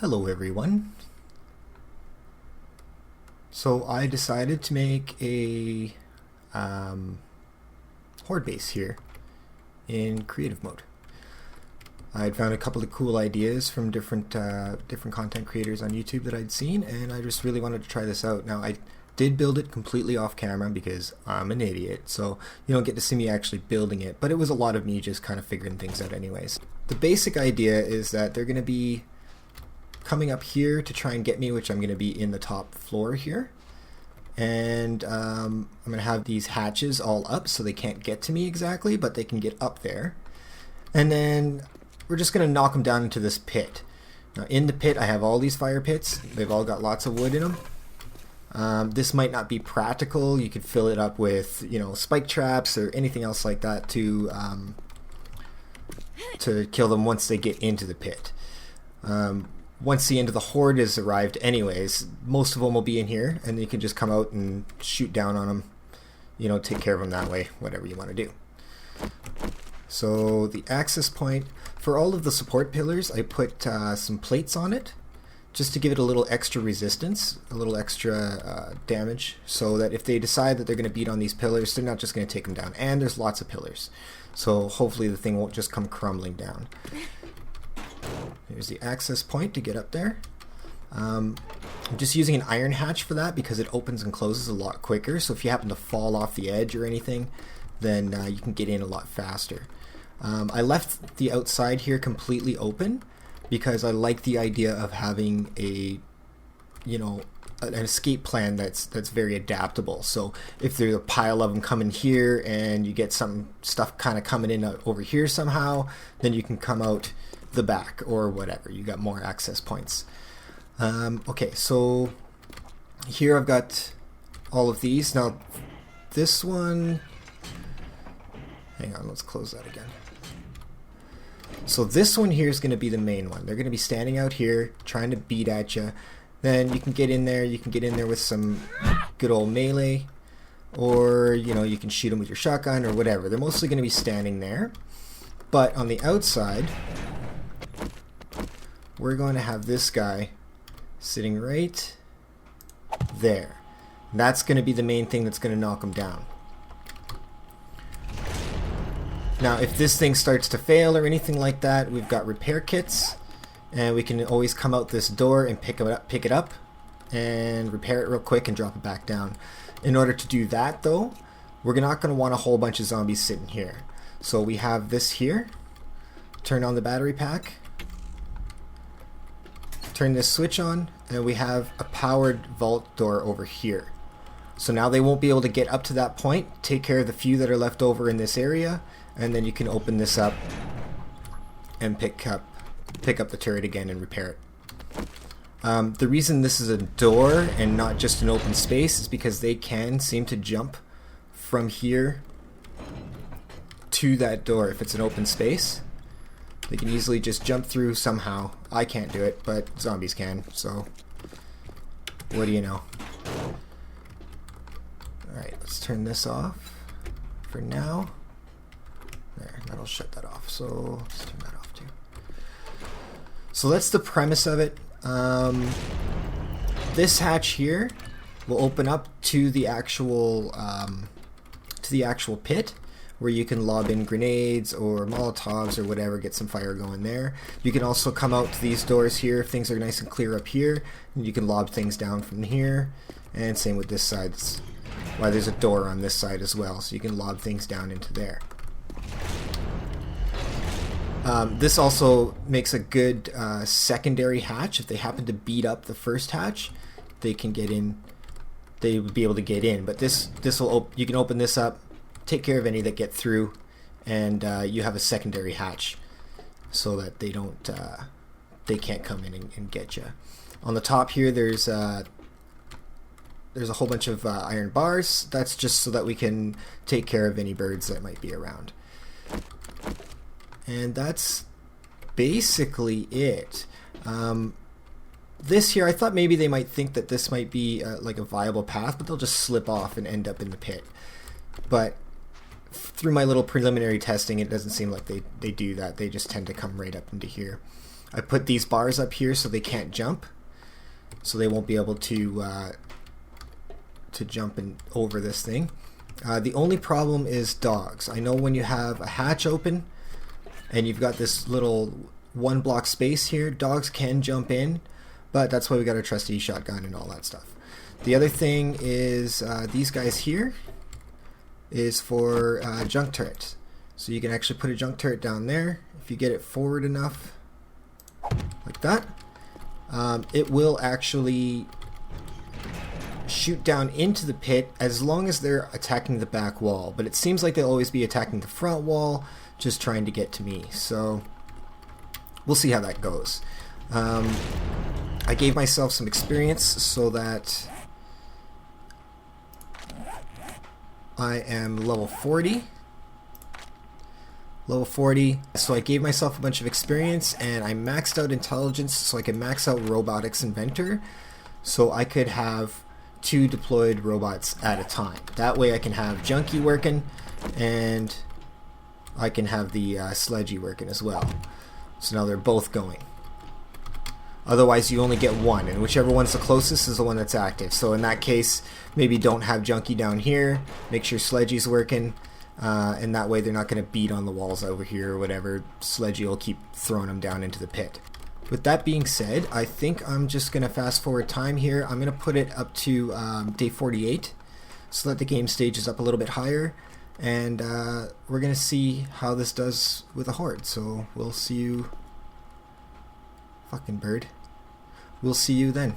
Hello everyone. So I decided to make a Horde base here in creative mode. I'd found a couple of cool ideas from different content creators on YouTube that I'd seen, and I just really wanted to try this out. Now I did build it completely off camera because I'm an idiot, so you don't get to see me actually building it, but it was a lot of me just kind of figuring things out anyways. The basic idea is that they're going to be coming up here to try and get me, which I'm going to be in the top floor here. And I'm going to have these hatches all up so they can't get to me exactly, but they can get up there. And then we're just going to knock them down into this pit. Now in the pit I have all these fire pits. They've all got lots of wood in them. This might not be practical. You could fill it up with, you know, spike traps or anything else like that to kill them once they get into the pit. Once the end of the Horde has arrived anyways, most of them will be in here, and you can just come out and shoot down on them, you know, take care of them that way, whatever you want to do. So the access point, for all of the support pillars, I put some plates on it, just to give it a little extra resistance, a little extra damage, so that if they decide that they're going to beat on these pillars, they're not just going to take them down. And there's lots of pillars, so hopefully the thing won't just come crumbling down. Here's the access point to get up there. I'm just using an iron hatch for that because it opens and closes a lot quicker, so if you happen to fall off the edge or anything, then you can get in a lot faster. I left the outside here completely open because I like the idea of having a, you know, an escape plan that's very adaptable. So if there's a pile of them coming here and you get some stuff kind of coming in over here somehow, then you can come out the back or whatever. You got more access points. Okay, so here I've got all of these. Now this one, hang on, let's close that again. So this one here is going to be the main one. They're going to be standing out here trying to beat at you. Then you can get in there. You can get in there with some good old melee, or you know, you can shoot them with your shotgun or whatever. They're mostly going to be standing there. But on the outside, we're going to have this guy sitting right there. That's going to be the main thing that's going to knock him down. Now if this thing starts to fail or anything like that, we've got repair kits, and we can always come out this door and pick it up and repair it real quick and drop it back down. In order to do that though, we're not going to want a whole bunch of zombies sitting here. So we have this here, turn on the battery pack, turn this switch on, and we have a powered vault door over here. So now they won't be able to get up to that point. Take care of the few that are left over in this area, and then you can open this up and pick up the turret again and repair it. The reason this is a door and not just an open space is because they can seem to jump from here to that door if it's an open space. They can easily just jump through somehow. I can't do it, but zombies can, so what do you know? Alright, let's turn this off for now. There, that'll shut that off, so let's turn that off too. So that's the premise of it. This hatch here will open up to the actual pit, where you can lob in grenades or Molotovs or whatever, get some fire going there. You can also come out to these doors here if things are nice and clear up here, and you can lob things down from here, and same with this side. That's why there's a door on this side as well, so you can lob things down into there. This also makes a good secondary hatch. If they happen to beat up the first hatch, they can get in. They would be able to get in, but this will you can open this up, take care of any that get through, and you have a secondary hatch so that they don't they can't come in and get you. On the top here there's a whole bunch of iron bars. That's just so that we can take care of any birds that might be around. And that's basically it. This here, I thought maybe they might think that this might be like a viable path, but they'll just slip off and end up in the pit. But through my little preliminary testing, it doesn't seem like they do that. They just tend to come right up into here. I put these bars up here so they can't jump, so they won't be able to jump over this thing. The only problem is dogs. I know when you have a hatch open and you've got this little 1 block space here, dogs can jump in, but that's why we got our trusty shotgun and all that stuff. The other thing is these guys here is for junk turrets. So you can actually put a junk turret down there. If you get it forward enough, like that, it will actually shoot down into the pit as long as they're attacking the back wall. But it seems like they'll always be attacking the front wall, just trying to get to me. So we'll see how that goes. I gave myself some experience so that I am level 40. Level 40. So I gave myself a bunch of experience and I maxed out intelligence so I could max out robotics inventor so I could have 2 deployed robots at a time. That way I can have Junkie working and I can have the Sledgy working as well. So now they're both going. Otherwise you only get one, and whichever one's the closest is the one that's active. So in that case, maybe don't have Junkie down here, make sure Sledgy's working, and that way they're not going to beat on the walls over here or whatever. Sledgy will keep throwing them down into the pit. With that being said, I think I'm just going to fast forward time here. I'm going to put it up to day 48 so that the game stage is up a little bit higher, and we're going to see how this does with a horde. So we'll see you... Fucking bird. We'll see you then.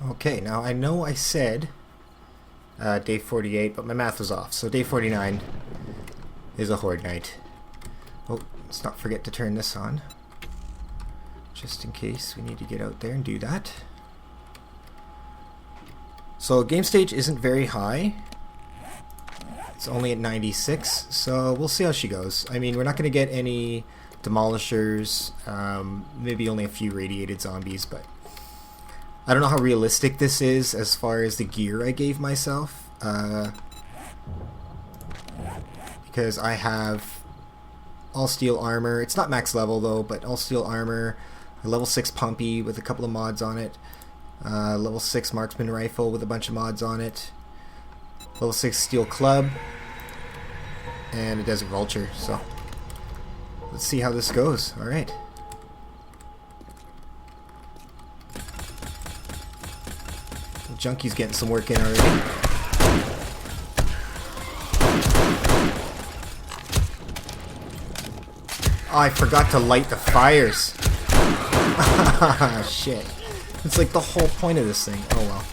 Okay, now I know I said day 48, but my math was off. So day 49 is a horde night. Oh, let's not forget to turn this on, just in case we need to get out there and do that. So game stage isn't very high. It's only at 96, so we'll see how she goes. I mean, we're not going to get any demolishers, maybe only a few radiated zombies, but I don't know how realistic this is as far as the gear I gave myself, because I have all steel armor. It's not max level though, but all steel armor, a level 6 pumpy with a couple of mods on it, level 6 marksman rifle with a bunch of mods on it, level 6 steel club, and a desert vulture. So let's see how this goes. Alright. Junkie's getting some work in already. Oh, I forgot to light the fires. Shit. It's like the whole point of this thing. Oh well.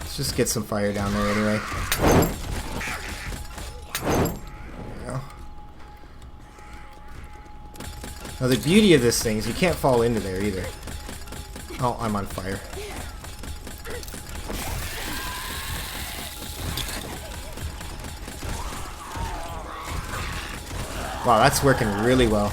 Let's just get some fire down there anyway. Now the beauty of this thing is you can't fall into there either. Oh, I'm on fire. Wow, that's working really well.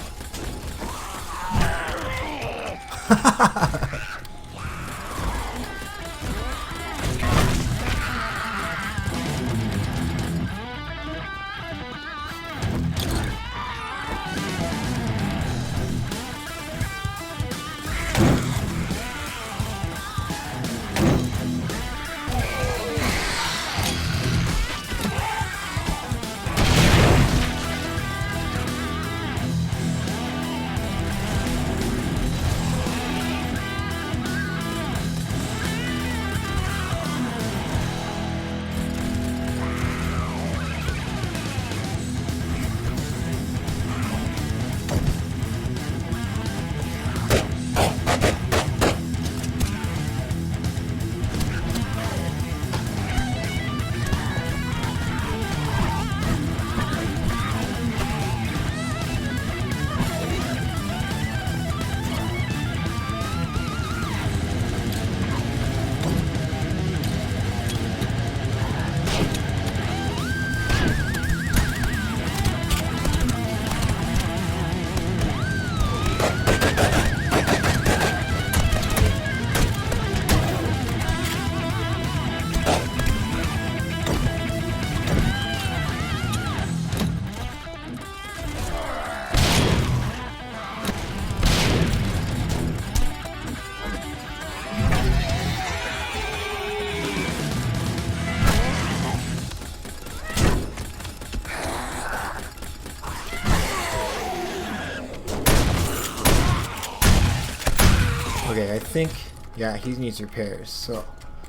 Okay, I think, yeah, he needs repairs. So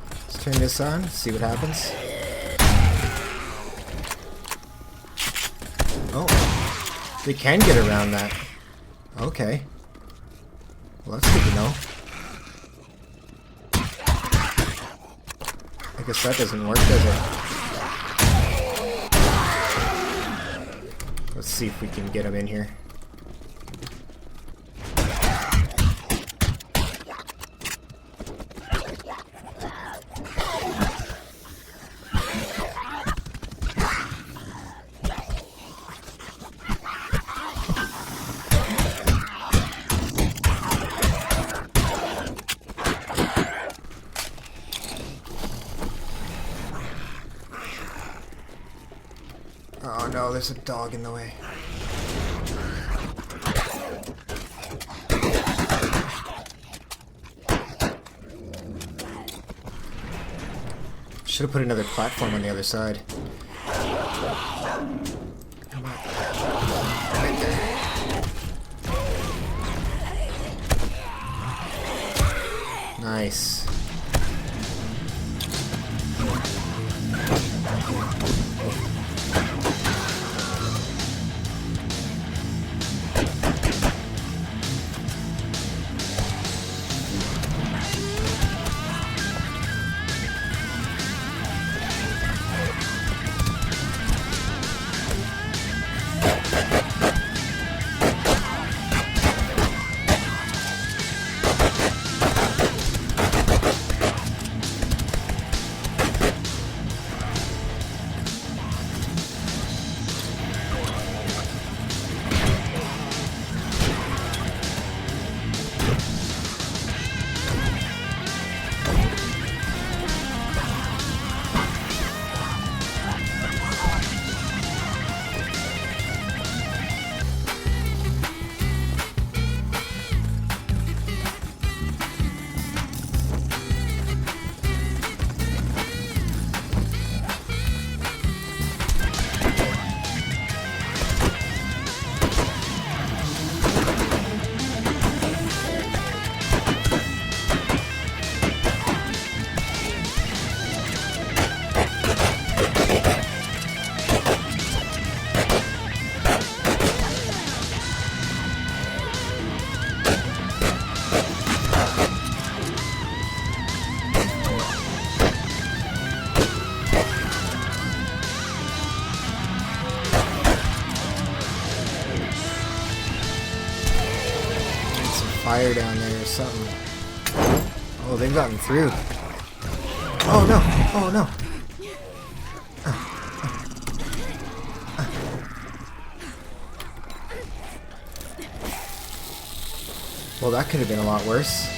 let's turn this on, see what happens. Oh, they can get around that. Okay. Well, that's good to know. I guess that doesn't work, does it? Let's see if we can get him in here. Oh no, there's a dog in the way. Should have put another platform on the other side. Come on. Right there. Nice. Fire down there or something. Oh, they've gotten through. Oh no! Oh no! Well, that could have been a lot worse.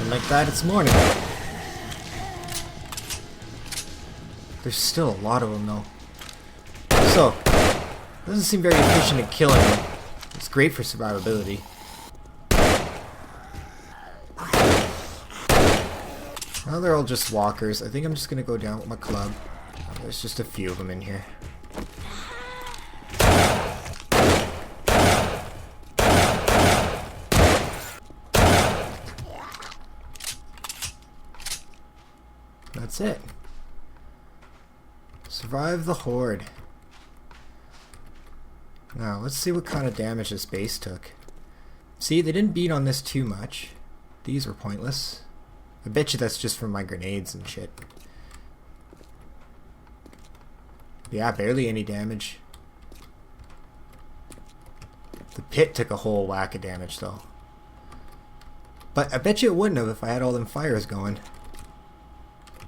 Like that, it's morning. There's still a lot of them though. So, doesn't seem very efficient at killing them. It's great for survivability. Well, they're all just walkers. I think I'm just gonna go down with my club. There's just a few of them in here. That's it. Survive the Horde. Now, let's see what kind of damage this base took. See, they didn't beat on this too much. These were pointless. I bet you that's just from my grenades and shit. Yeah, barely any damage. The pit took a whole whack of damage though. But I bet you it wouldn't have if I had all them fires going.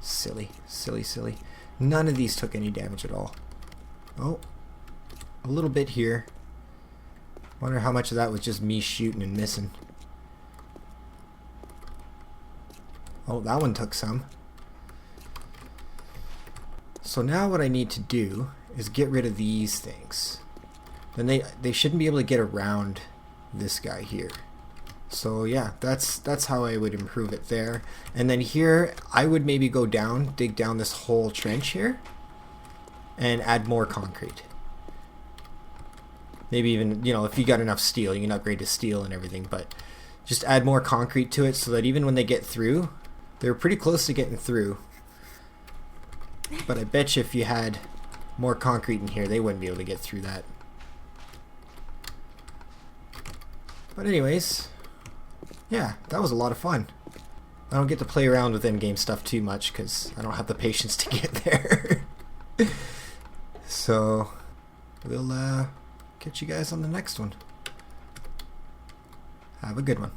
Silly, silly, silly. None of these took any damage at all. Oh, a little bit here. Wonder how much of that was just me shooting and missing. Oh, that one took some. So now what I need to do is get rid of these things. Then they shouldn't be able to get around this guy here. So yeah, that's how I would improve it there. And then here, I would maybe go down, dig down this whole trench here, and add more concrete. Maybe even, you know, if you got enough steel, you can upgrade to steel and everything, but just add more concrete to it so that even when they get through, they're pretty close to getting through. But I bet you if you had more concrete in here, they wouldn't be able to get through that. But anyways, yeah, that was a lot of fun. I don't get to play around with in-game stuff too much because I don't have the patience to get there. So, we'll catch you guys on the next one. Have a good one.